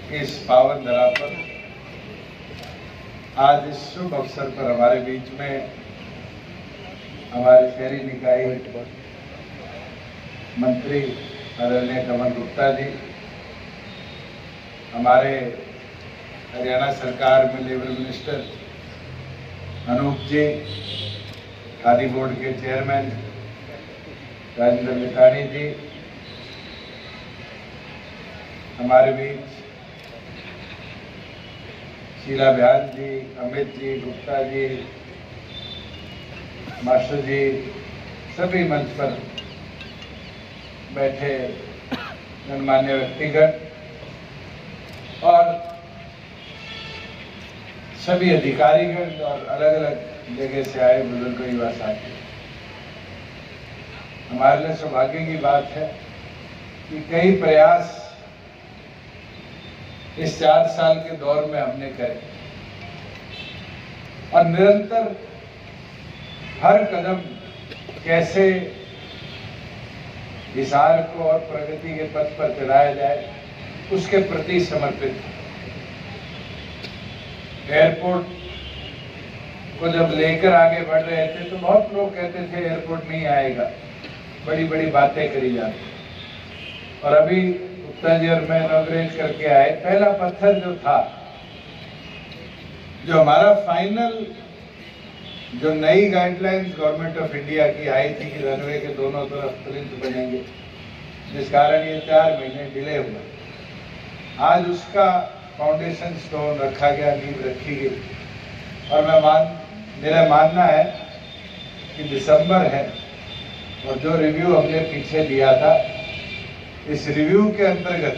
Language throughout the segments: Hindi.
इस पावन धरा पर आज इस शुभ अवसर पर हमारे बीच में हमारे शहरी निकाय मंत्री आदरणीय कमल गुप्ता जी, हमारे हरियाणा सरकार में लेबर मिनिस्टर अनूप जी, खादी बोर्ड के चेयरमैन राजेंद्र मितानी जी, हमारे बीच शीला बयान जी, अमित जी, गुप्ता जी, मास्टर जी, सभी मंच पर बैठे गणमान्य व्यक्तिगण और सभी अधिकारीगण और अलग अलग जगह से आए बुजुर्ग युवा साथी, हमारे लिए सौभाग्य की बात है कि कई प्रयास इस 4 साल के दौर में हमने करे और निरंतर हर कदम कैसे हिसार को और प्रगति के पथ पर चलाया जाए उसके प्रति समर्पित। एयरपोर्ट को जब लेकर आगे बढ़ रहे थे तो बहुत लोग कहते थे एयरपोर्ट नहीं आएगा, बड़ी बड़ी बातें करी जाती, और अभी गुप्ता जी और मैं इनॉग्रेट करके आए, पहला पत्थर जो था, जो हमारा फाइनल जो नई गाइडलाइंस गवर्नमेंट ऑफ इंडिया की आई थी कि रनवे के दोनों तरफ प्लिंथ बनेंगे, जिस कारण ये 4 महीने डिले हुआ, आज उसका फाउंडेशन स्टोन रखा गया, नींव रखी गई और मेरा मानना है कि दिसंबर है और जो रिव्यू हमने पीछे लिया था, इस रिव्यू के अंतर्गत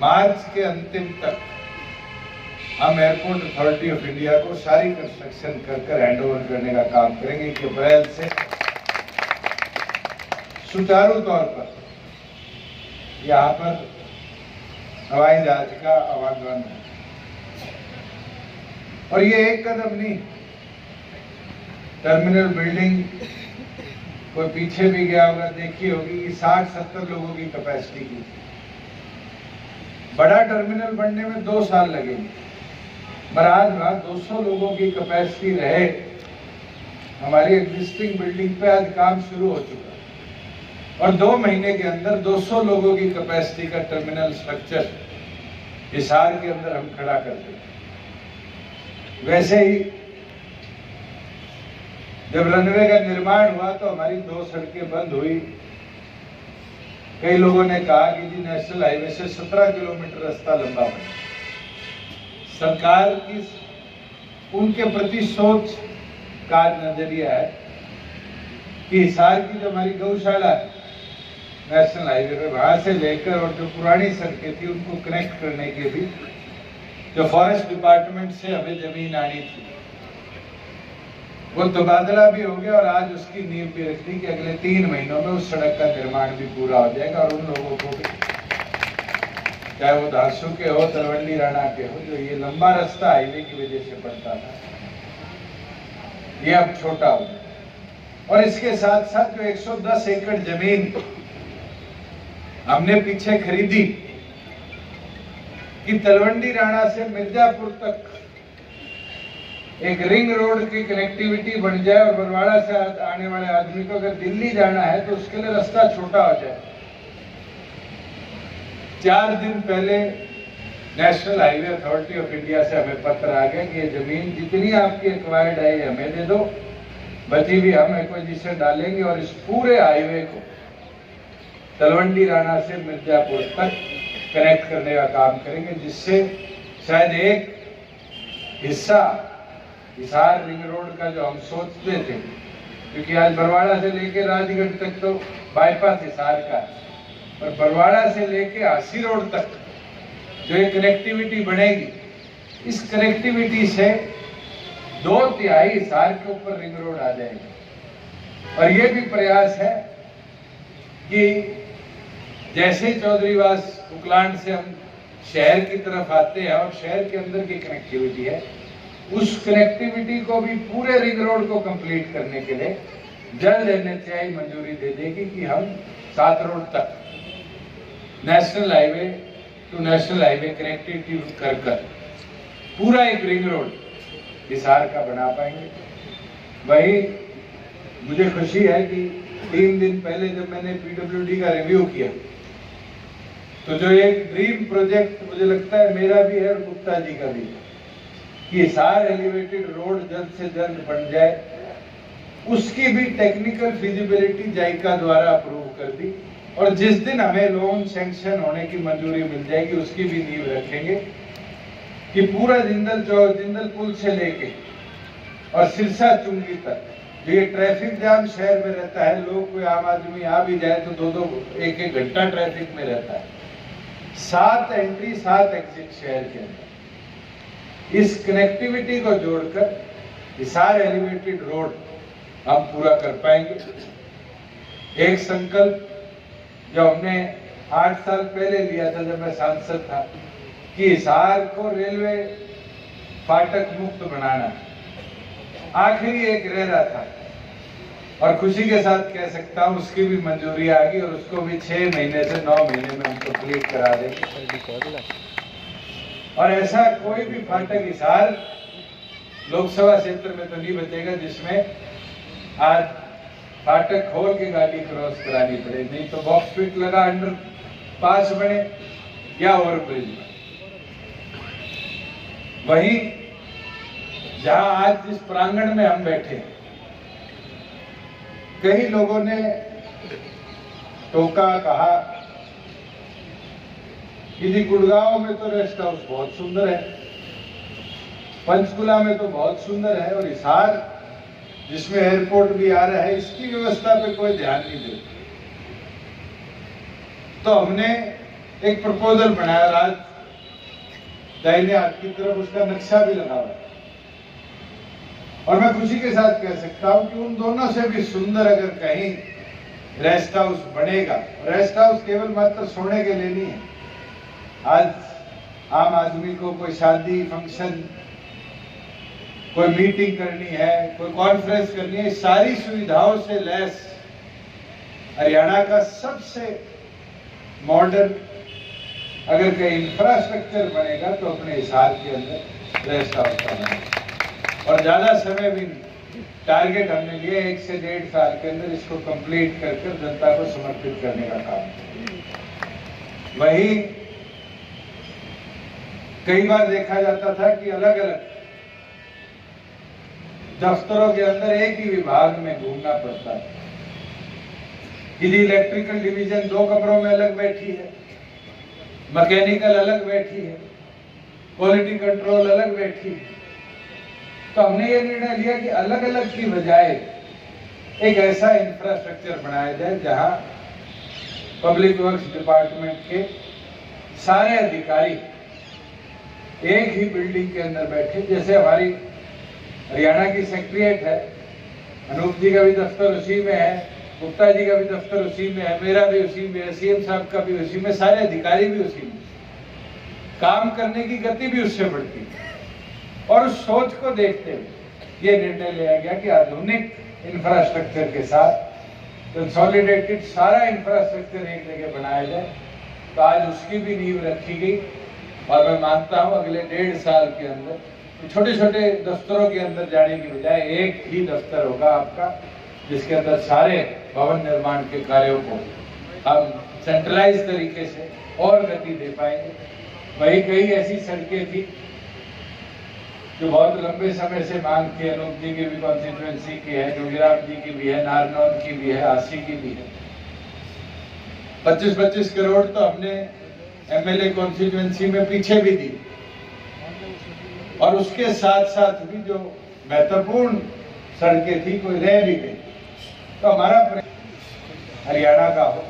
मार्च के अंतिम तक हम एयरपोर्ट अथॉरिटी ऑफ इंडिया को सारी कंस्ट्रक्शन कर हैंडओवर करने का काम करेंगे कि अप्रैल से सुचारू तौर पर यहाँ पर हवाई जहाज का आवागमन है। और ये एक कदम नहीं, टर्मिनल बिल्डिंग कोई पीछे भी गया होगा, देखी होगी कि 60-70 लोगों की कैपेसिटी की। बड़ा टर्मिनल बनने में 2 साल लगेंगे, पर आज वहां 200 लोगों की कैपेसिटी रहे। हमारी एग्जिस्टिंग बिल्डिंग पे आज काम शुरू हो चुका और 2 महीने के अंदर 200 लोगों की कैपेसिटी का टर्मिनल स्ट्रक्चर हिसार के अंदर हम खड़ा कर देंगे। वैसे ही जब रनवे का निर्माण हुआ तो हमारी 2 सड़कें बंद हुई। कई लोगों ने कहा कि जी नेशनल हाईवे से 17 किलोमीटर रास्ता लंबा बना। सरकार की उनके प्रति सोच का नजरिया है कि हिसार की जो हमारी गौशाला है नेशनल हाईवे पे, वहां से लेकर और जो पुरानी सड़कें थी उनको कनेक्ट करने के भी जो फॉरेस्ट डिपार्टमेंट से हमें जमीन आनी थी, वो तबादला भी हो गया और आज उसकी नींव भी रख दी कि अगले 3 महीनों में उस सड़क का निर्माण भी पूरा हो जाएगा और उन लोगों को भी, चाहे वो धासू के हो, तलवंडी राणा के हो, जो ये लंबा रास्ता हाईवे की वजह से पड़ता था, ये अब छोटा हो गया। और इसके साथ साथ जो 110 एकड़ जमीन हमने पीछे खरीदी कि तलवंडी राणा से मिर्जापुर तक एक रिंग रोड की कनेक्टिविटी बन जाए और बरवाड़ा से आने वाले आदमी को अगर दिल्ली जाना है तो उसके लिए रास्ता छोटा हो जाए। 4 दिन पहले national highway authority of India से हमें पत्र आ गया कि ये जमीन जितनी आपकी एक्वायर्ड है ये हमें दे दो, बची भी हम एक्विजिशन डालेंगे और इस पूरे हाईवे को तलवंडी राणा से मिर्जापुर तक कनेक्ट करने का काम करेंगे, जिससे शायद एक हिस्सा हिसार रिंग रोड का जो हम सोचते थे, क्योंकि आज बरवाड़ा से लेकर राजगढ़ तक तो बाईपास हिसार का है, पर बरवाड़ा से लेकर हासी रोड तक जो ये कनेक्टिविटी बनेगी, इस कनेक्टिविटी से 2/3 हिसार के ऊपर रिंग रोड आ जाएगी। और ये भी प्रयास है कि जैसे ही चौधरीवास उकलांड से हम शहर की तरफ आते हैं और शहर के अंदर की कनेक्टिविटी है, उस कनेक्टिविटी को भी पूरे रिंग रोड को कंप्लीट करने के लिए जल्द एनएचएआई मंजूरी दे देगी कि हम 7 रोड तक national highway to national highway connectivity कर पूरा एक रिंग रोड हिसार का बना पाएंगे। वही मुझे खुशी है कि 3 दिन पहले जब मैंने पीडब्ल्यूडी का रिव्यू किया तो जो एक ड्रीम प्रोजेक्ट मुझे लगता है मेरा भी है और गुप्ता जी का भी, कि हिसार एलिवेटेड रोड जल्द से जल्द बन जाए, उसकी भी टेक्निकल फिजिबिलिटी जायका द्वारा अप्रूव कर दी और जिस दिन हमें लोन सैंक्शन होने की मंजूरी मिल जाएगी उसकी भी नींव रखेंगे कि पूरा जिंदल पुल से लेके और सिरसा चुंगी तक जो ये ट्रैफिक जाम शहर में रहता है, लोग कोई आम आदमी आ भी जाए तो 2-2 1-1 घंटा ट्रैफिक में रहता है। 7 एंट्री 7 एग्जिट शहर के अंदर, इस कनेक्टिविटी को जोड़कर हिसार एलिवेटेड रोड हम पूरा कर पाएंगे। एक संकल्प जो हमने 8 साल पहले लिया था जब मैं सांसद था कि हिसार को रेलवे फाटक मुक्त बनाना, आखिरी एक रह रहा था और खुशी के साथ कह सकता हूं उसकी भी मंजूरी आ गई और उसको भी 6 महीने से 9 महीने में हम कंप्लीट करा देंगे। और ऐसा कोई भी फाटक हिसार लोकसभा क्षेत्र में तो नहीं बचेगा जिसमें आज फाटक खोल के गाड़ी क्रॉस करानी पड़े, नहीं तो बॉक्स फिट लगा अंडर पास बने या ओवरब्रिज बने। वहीं जहां आज जिस प्रांगण में हम बैठे, कई लोगों ने टोका कहा कि जी गुड़गांव में तो रेस्ट हाउस बहुत सुंदर है, पंचकुला में तो बहुत सुंदर है और हिसार जिसमें एयरपोर्ट भी आ रहा है इसकी व्यवस्था पे कोई ध्यान नहीं देता। तो हमने एक प्रपोजल बनाया, राज दाहिने हाथ की तरफ उसका नक्शा भी लगा हुआ है और मैं खुशी के साथ कह सकता हूं कि उन दोनों से भी सुंदर अगर कहीं रेस्ट हाउस बनेगा, रेस्ट हाउस केवल मात्र सोने के लिए नहीं है। आज आम आदमी को कोई शादी फंक्शन, कोई मीटिंग करनी है, कोई कॉन्फ्रेंस करनी है, सारी सुविधाओं से लैस हरियाणा का सबसे मॉडर्न अगर कहीं इंफ्रास्ट्रक्चर बनेगा तो अपने हिसार के अंदर रेस्ट हाउस का बनेगा। और ज्यादा समय भी टारगेट हमने लिए 1 से 1.5 साल के अंदर इसको कंप्लीट कर जनता को समर्पित करने का काम। वही कई बार देखा जाता था कि अलग अलग दफ्तरों के अंदर एक ही विभाग में घूमना पड़ता है। इलेक्ट्रिकल डिवीजन 2 कमरों में अलग बैठी है, मैकेनिकल अलग बैठी है, क्वालिटी कंट्रोल अलग बैठी है। तो हमने ये निर्णय लिया कि अलग अलग की बजाय एक ऐसा इंफ्रास्ट्रक्चर बनाया जाए जहां पब्लिक वर्क्स डिपार्टमेंट के सारे अधिकारी एक ही बिल्डिंग के अंदर बैठे। जैसे हमारी हरियाणा की सेक्रेटरीट है, अनूप जी का भी दफ्तर उसी में है, गुप्ता जी का भी दफ्तर उसी में है, मेरा भी उसी में है, सीएम साहब का भी उसी में, सारे अधिकारी भी उसी में। काम करने की गति भी उससे बढ़ती है। और उस सोच को देखते हुए ये निर्णय लिया गया कि आधुनिक इंफ्रास्ट्रक्चर के साथ कंसोलिडेटेड सारा इंफ्रास्ट्रक्चर एक जगह बनाया जाए। तो आज उसकी भी नींव रखी गई और मैं मानता हूं अगले 1.5 साल के अंदर छोटे छोटे दफ्तरों के अंदर जाने की बजाय एक ही दफ्तर होगा आपका, जिसके अंदर सारे भवन निर्माण के कार्यों को हम सेंट्रलाइज तरीके से और गति दे पाएंगे। वही कई ऐसी सड़कें थी जो बहुत लंबे समय से मांग थी, अनूप जी की भी कॉन्स्टिट्यूएंसी की है, जोगीराम जी की भी है, नारनौल की भी है, आसी की भी है। 25-25 करोड़ तो हमने एमएलए कॉन्स्टिट्यूएंसी में पीछे भी दी और उसके साथ साथ भी जो महत्वपूर्ण सड़कें थी कोई रह भी गई। तो हमारा हरियाणा का हो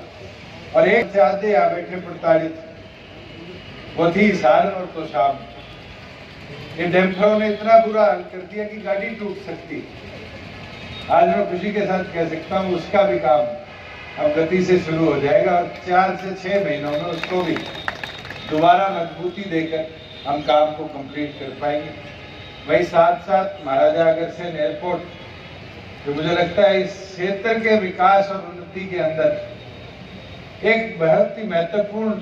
और एक से आधे यहाँ बैठे प्रताड़ित वो थी हिसार और तोशाम। ये डैम्परों ने इतना बुरा हाल कर दिया कि गाड़ी टूट सकती। आज मैं खुशी के साथ कह सकता हूँ उसका भी काम अब गति से शुरू हो जाएगा और 4 से 6 महीनों में उसको भी दोबारा मजबूती देकर हम काम को कंप्लीट कर पाएंगे। वही साथ साथ महाराजा अग्रसेन एयरपोर्ट, जो मुझे लगता है इस क्षेत्र के विकास और उन्नति के अंदर एक बहुत ही महत्वपूर्ण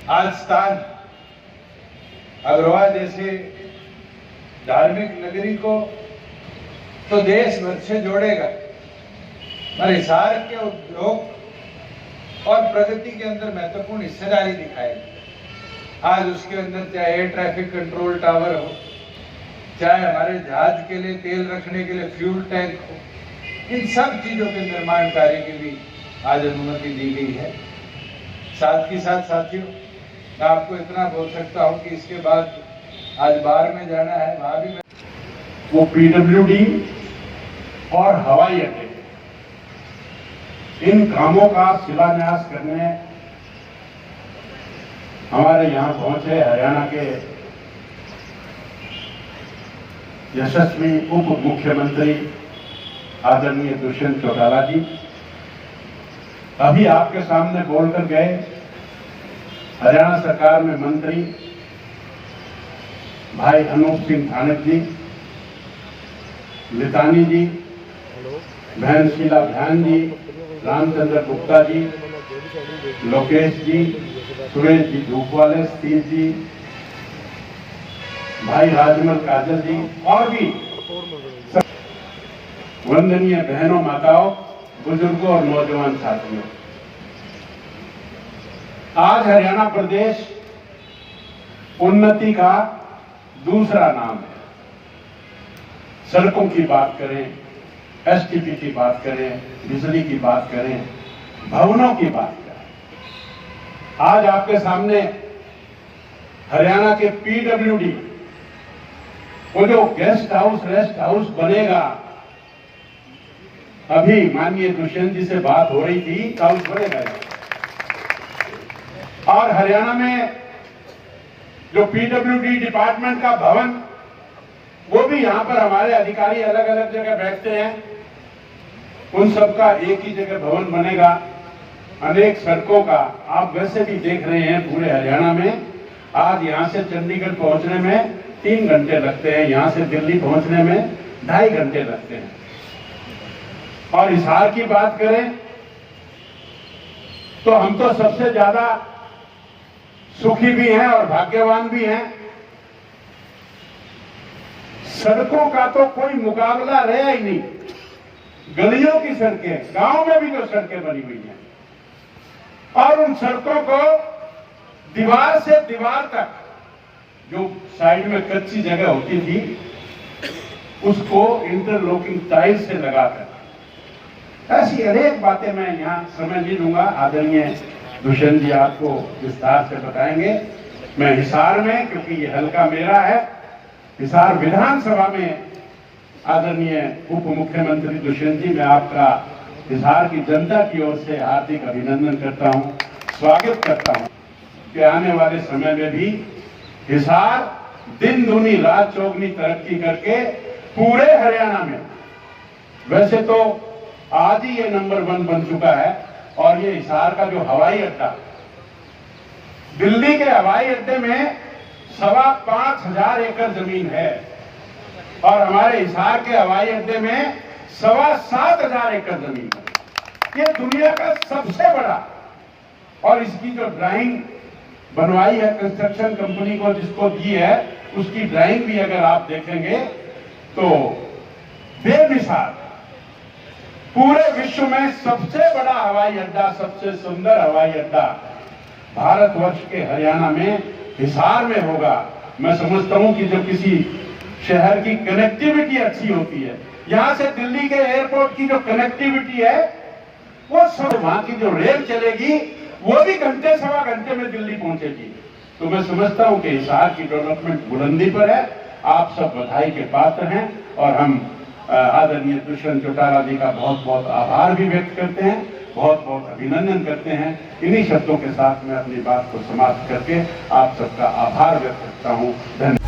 आज स्थान अग्रवाल जैसे धार्मिक नगरी को तो देश भर से जोड़ेगा, पर हिसार के उद्योग और प्रगति के अंदर महत्वपूर्ण हिस्सेदारी दिखाएगा। आज उसके अंदर चाहे एयर ट्रैफिक कंट्रोल टावर हो, चाहे हमारे जहाज के लिए तेल रखने के लिए फ्यूल टैंक हो, इन सब चीजों के निर्माण कार्य की भी आज अनुमति दी गई है। साथ ही साथ साथियों, मैं आपको इतना बोल सकता हूं कि इसके बाद आज बाहर में जाना है, वहां भी वो पीडब्ल्यूडी और हवाई अड्डे, इन कामों का शिलान्यास करने हमारे यहां पहुंचे हरियाणा के यशस्वी उप मुख्यमंत्री आदरणीय दुष्यंत चौटाला जी अभी आपके सामने बोलकर गए। हरियाणा सरकार में मंत्री भाई अनूप सिंह धानक जी, लितानी जी, बहन शीला भ्यान जी, रामचंद्र गुप्ता जी, लोकेश जी, सुरेश जी धूपवाले, स्टीव जी, भाई राजमल काजल जी और भी वंदनीय बहनों, माताओं, बुजुर्गों और नौजवान साथियों, आज हरियाणा प्रदेश उन्नति का दूसरा नाम है। सड़कों की बात करें, एसटीपी की बात करें, बिजली की बात करें, भवनों की बात करें, आज आपके सामने हरियाणा के पीडब्ल्यूडी, वो जो गेस्ट हाउस रेस्ट हाउस बनेगा, अभी माननीय दुष्यंत जी से बात हो रही थी, हाउस बनेगा। और हरियाणा में जो पीडब्ल्यूडी डिपार्टमेंट का भवन, वो भी यहां पर हमारे अधिकारी अलग अलग जगह बैठते हैं, उन सबका एक ही जगह भवन बनेगा। अनेक सड़कों का आप वैसे भी देख रहे हैं पूरे हरियाणा में, आज यहां से चंडीगढ़ पहुंचने में 3 घंटे लगते हैं, यहां से दिल्ली पहुंचने में 2.5 घंटे लगते हैं। और हिसार की बात करें तो हम तो सबसे ज्यादा सुखी भी हैं और भाग्यवान भी हैं। सड़कों का तो कोई मुकाबला रहा ही नहीं। गलियों की सड़कें, गांव में भी जो सड़कें बनी हुई हैं, और उन सड़कों को दीवार से दीवार तक, जो साइड में कच्ची जगह होती थी, उसको इंटरलॉकिंग टाइल्स से लगाकर, ऐसी अनेक बातें मैं यहां समय नहीं लूंगा, आदरणीय दुष्यंत जी आपको विस्तार से बताएंगे। मैं हिसार में, क्योंकि ये हल्का मेरा है, हिसार विधानसभा में आदरणीय उप मुख्यमंत्री दुष्यंत जी, मैं आपका हिसार की जनता की ओर से हार्दिक अभिनंदन करता हूं, स्वागत करता हूं कि आने वाले समय में भी हिसार दिन दूनी रात चौगनी तरक्की करके पूरे हरियाणा में, वैसे तो आज ही ये नंबर 1 बन चुका है, और ये हिसार का जो हवाई अड्डा, दिल्ली के हवाई अड्डे में 5,500 एकड़ जमीन है, और हमारे हिसार के हवाई अड्डे में 7,25,000 एकड़ जमीन है। ये दुनिया का सबसे बड़ा, और इसकी जो ड्राइंग बनवाई है कंस्ट्रक्शन कंपनी को जिसको दी है, उसकी ड्राइंग भी अगर आप देखेंगे तो बेमिसाल, पूरे विश्व में सबसे बड़ा हवाई अड्डा, सबसे सुंदर हवाई अड्डा भारतवर्ष के हरियाणा में हिसार में होगा। मैं समझता हूं कि जब किसी शहर की कनेक्टिविटी अच्छी होती है, यहां से दिल्ली के एयरपोर्ट की जो कनेक्टिविटी है, वो सब, वहां की जो रेल चलेगी वो भी घंटे सवा घंटे में दिल्ली पहुंचेगी। तो मैं समझता हूं कि हिसार की डेवलपमेंट बुलंदी पर है। आप सब बधाई के पात्र हैं, और हम आदरणीय दुष्यंत चौटाला जी का बहुत बहुत आभार भी व्यक्त करते हैं, बहुत बहुत अभिनंदन करते हैं। इन्हीं शब्दों के साथ मैं अपनी बात को समाप्त करके आप सबका आभार व्यक्त करता हूं। धन्यवाद।